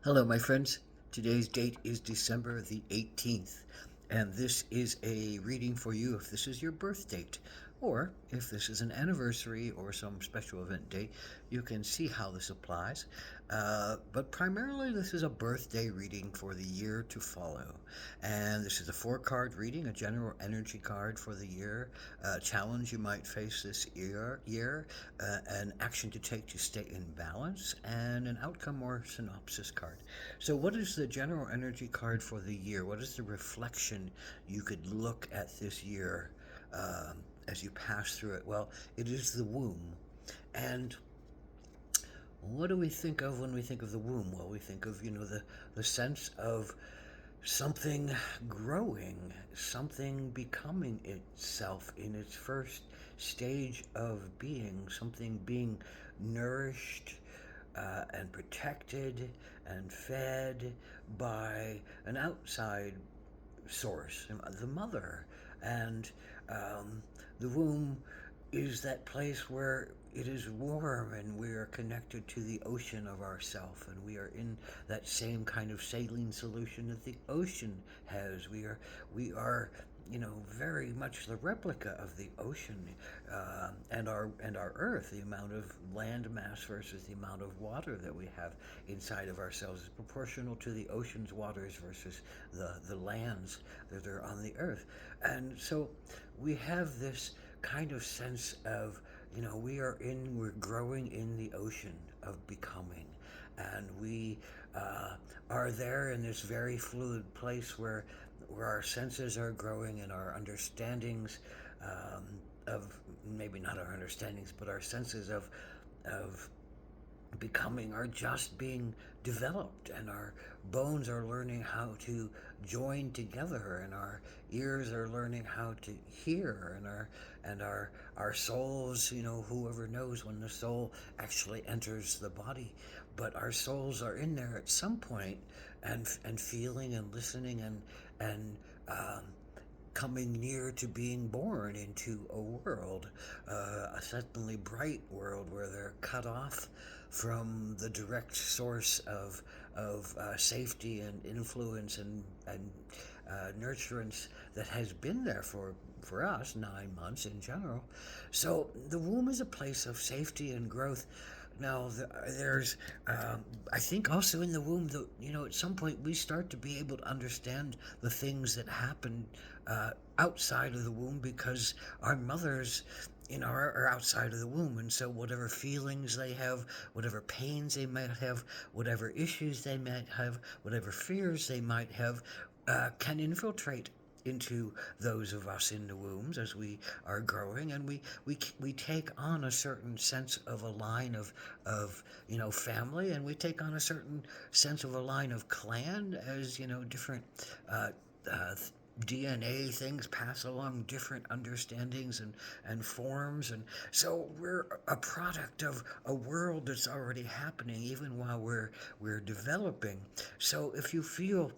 Hello, my friends. Today's date is December the 18th, and this is a reading for you if this is your birth date, or if this is an anniversary or some special event date, you can see how this applies. But primarily, this is a birthday reading for the year to follow. And this is a four-card reading, a general energy card for the year, a challenge you might face this year, an action to take to stay in balance, and an outcome or synopsis card. So, what is the general energy card for the year? What is the reflection you could look at this year as you pass through it? Well, it is the womb. And what do we think of when we think of the womb? Well, we think of, the sense of something growing, something becoming itself in its first stage of being, something being nourished and protected and fed by an outside source, the mother. And um, the womb is that place where it is warm and we are connected to the ocean of ourself, and we are in that same kind of saline solution that the ocean has. We are very much the replica of the ocean, and our earth. The amount of land mass versus the amount of water that we have inside of ourselves is proportional to the ocean's waters versus the lands that are on the earth. And so we have this kind of sense of, we're growing in the ocean of becoming. And we are there in this very fluid place where our senses are growing and our understandings of, maybe not our understandings, but our senses of becoming are just being developed, and our bones are learning how to join together, and our ears are learning how to hear, and our souls, whoever knows when the soul actually enters the body, but our souls are in there at some point, and feeling and listening, and coming near to being born into a world, a suddenly bright world where they're cut off from the direct source of safety and influence and nurturance that has been there for us 9 months in general. So the womb is a place of safety and growth. Now, there's, I think also in the womb, at some point we start to be able to understand the things that happen outside of the womb, because our mothers, are outside of the womb. And so whatever feelings they have, whatever pains they might have, whatever issues they might have, whatever fears they might have, can infiltrate into those of us in the wombs as we are growing, and we take on a certain sense of a line of family, and we take on a certain sense of a line of clan, as different uh, uh, DNA things pass along different understandings and forms. And so we're a product of a world that's already happening even while we're developing. So if you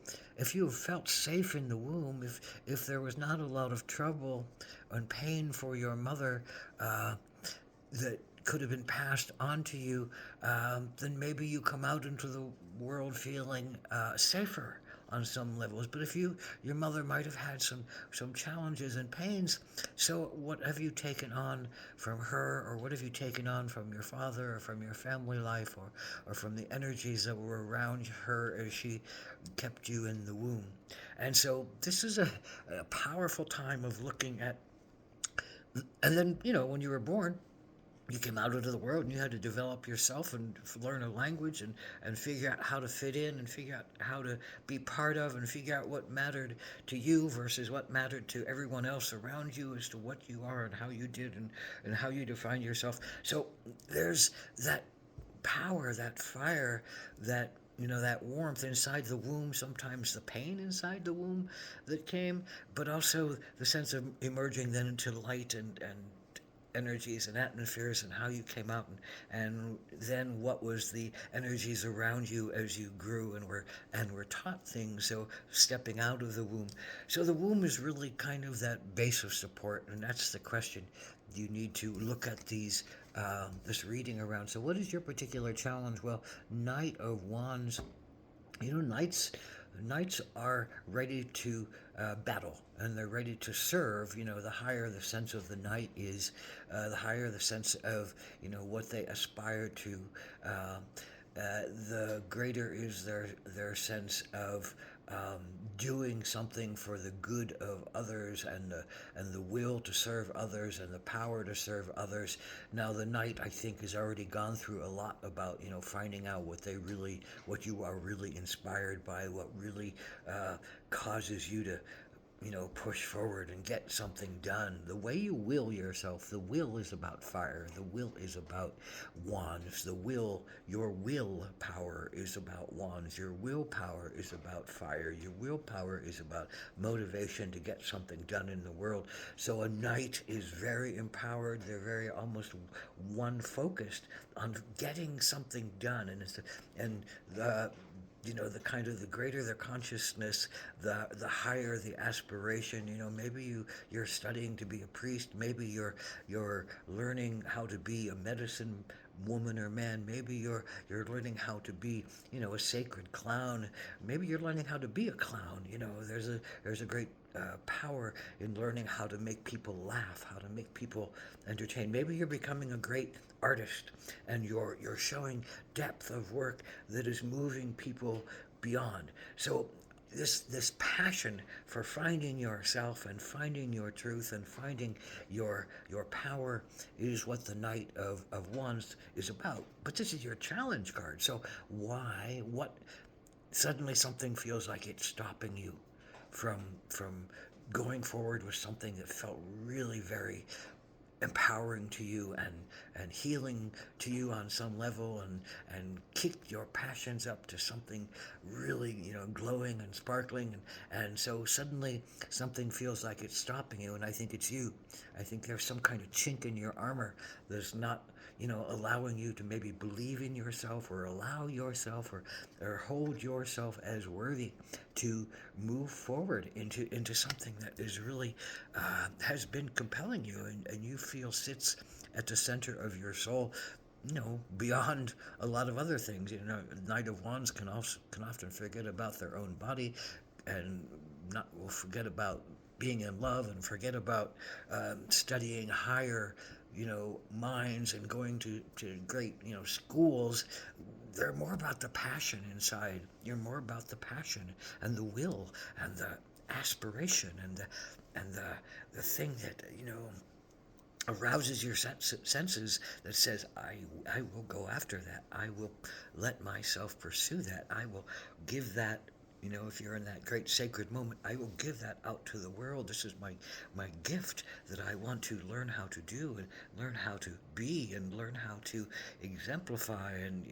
have felt safe in the womb, if there was not a lot of trouble and pain for your mother, that could have been passed on to you, then maybe you come out into the world feeling safer on some levels. But if your mother might have had some challenges and pains, so what have you taken on from her, or what have you taken on from your father, or from your family life, or from the energies that were around her as she kept you in the womb? And so this is a powerful time of looking at. And then, when you were born, you came out into the world and you had to develop yourself and learn a language, and figure out how to fit in, and figure out how to be part of, and figure out what mattered to you versus what mattered to everyone else around you, as to what you are and how you did, and how you define yourself. So there's that power, that fire, that warmth inside the womb, sometimes the pain inside the womb that came, but also the sense of emerging then into light, and energies and atmospheres, and how you came out, and then what was the energies around you as you grew and were taught things. So stepping out of the womb. So the womb is really kind of that base of support, and that's the question you need to look at this reading around. So what is your particular challenge? Well, Knight of Wands Knights are ready to battle, and they're ready to serve. The higher the sense of the knight is, the higher the sense of what they aspire to. Uh, the greater is their sense of doing something for the good of others, and the will to serve others, and the power to serve others. Now the knight, I think, has already gone through a lot about finding out what you are really inspired by, what really causes you to push forward and get something done. The way you will yourself, the will is about fire. The will is about wands. Your willpower is about wands. Your willpower is about fire. Your willpower is about motivation to get something done in the world. So a knight is very empowered. They're very almost one focused on getting something done, and the kind of the greater their consciousness, the higher the aspiration. Maybe you're studying to be a priest. Maybe you're learning how to be a medicine woman or man. Maybe you're learning how to be a sacred clown. Maybe you're learning how to be a clown. There's a great power in learning how to make people laugh, how to make people entertain. Maybe you're becoming a great artist, and you're showing depth of work that is moving people beyond. So this passion for finding yourself and finding your truth and finding your power is what the Knight of Wands is about. But this is your challenge card. So what suddenly something feels like it's stopping you from going forward with something that felt really very empowering to you, and healing to you on some level, and kick your passions up to something really glowing and sparkling, and so suddenly something feels like it's stopping you, and I think it's you. I think there's some kind of chink in your armor that's not allowing you to maybe believe in yourself, or allow yourself, or hold yourself as worthy to move forward into something that is really has been compelling you, and you feel sits at the center of your soul, beyond a lot of other things. Knight of Wands can often forget about their own body, and not will forget about being in love, and forget about studying higher minds, and going to great schools. They're more about the passion inside. You're more about the passion, and the will, and the aspiration, and the thing that arouses your senses, that says, I will go after that. I will let myself pursue that. I will give that. If you're in that great sacred moment, I will give that out to the world. This is my gift that I want to learn how to do, and learn how to be, and learn how to exemplify. And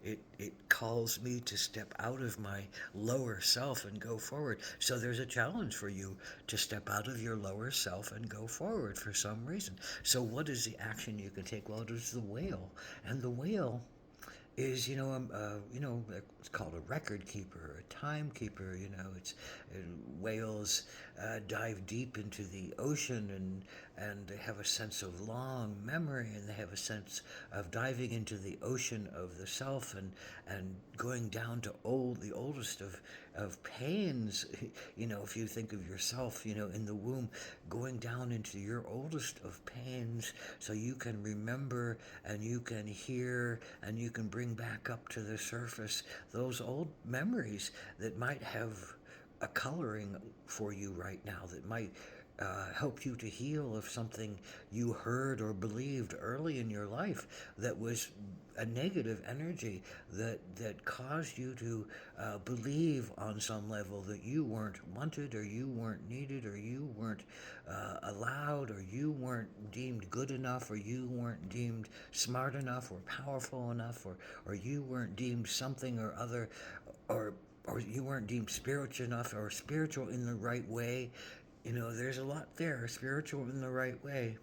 it calls me to step out of my lower self and go forward. So there's a challenge for you to step out of your lower self and go forward for some reason. So what is the action you can take? Well, it is the whale, and the whale is it's called a record keeper, a timekeeper. It's whales dive deep into the ocean, and they have a sense of long memory, and they have a sense of diving into the ocean of the self, and going down to the oldest of pains. If you think of yourself in the womb, going down into your oldest of pains, so you can remember, and you can hear, and you can bring back up to the surface those old memories that might have a coloring for you right now, that might help you to heal of something you heard or believed early in your life that was a negative energy, that caused you to believe on some level that you weren't wanted, or you weren't needed, or you weren't allowed, or you weren't deemed good enough, or you weren't deemed smart enough, or powerful enough, or you weren't deemed something or other, or you weren't deemed spiritual enough, or spiritual in the right way. There's a lot there. Spiritual in the right way.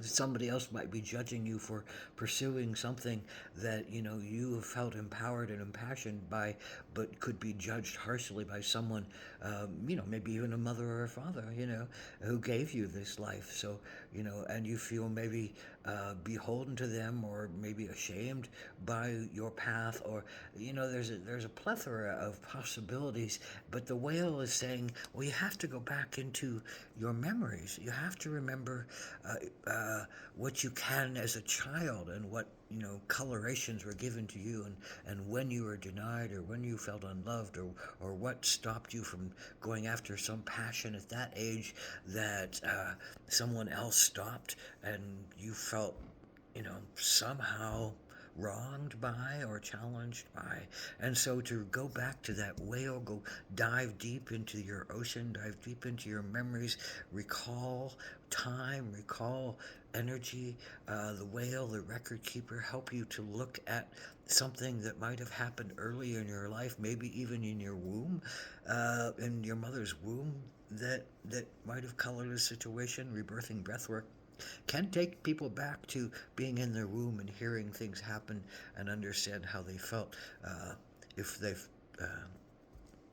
Somebody else might be judging you for pursuing something that you have felt empowered and impassioned by, but could be judged harshly by someone, maybe even a mother or a father, who gave you this life. So and you feel maybe beholden to them or maybe ashamed by your path, or there's a plethora of possibilities. But the whale is saying, well, you have to go back into your memories. You have to remember what you can as a child, and what colorations were given to you, and when you were denied, or when you felt unloved, or what stopped you from going after some passion at that age that someone else stopped, and you felt somehow wronged by or challenged by. And so to go back to that whale, go dive deep into your ocean, dive deep into your memories, recall time, recall energy. The whale, the record keeper, help you to look at something that might have happened early in your life, maybe even in your womb, in your mother's womb, that might have colored a situation. Rebirthing breathwork can take people back to being in their womb and hearing things happen and understand how they felt, if they've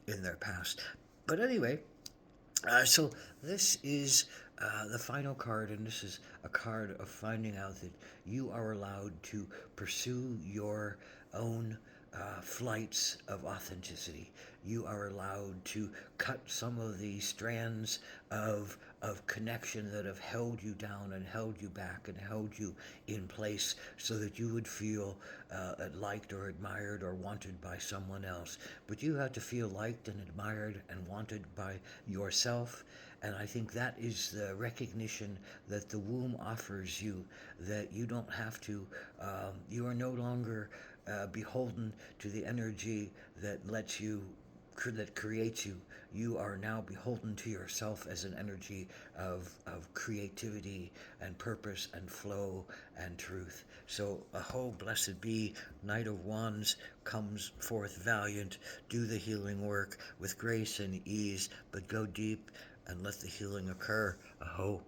in their past. But anyway, so this is the final card, and this is a card of finding out that you are allowed to pursue your own flights of authenticity. You are allowed to cut some of the strands of connection that have held you down and held you back and held you in place, so that you would feel liked or admired or wanted by someone else. But you have to feel liked and admired and wanted by yourself. And I think that is the recognition that the womb offers you, that you don't have to, you are no longer beholden to the energy that lets you, that creates you. You are now beholden to yourself as an energy of creativity and purpose and flow and truth. So, aho, blessed be, Knight of Wands comes forth valiant, do the healing work with grace and ease, but go deep and let the healing occur. Aho.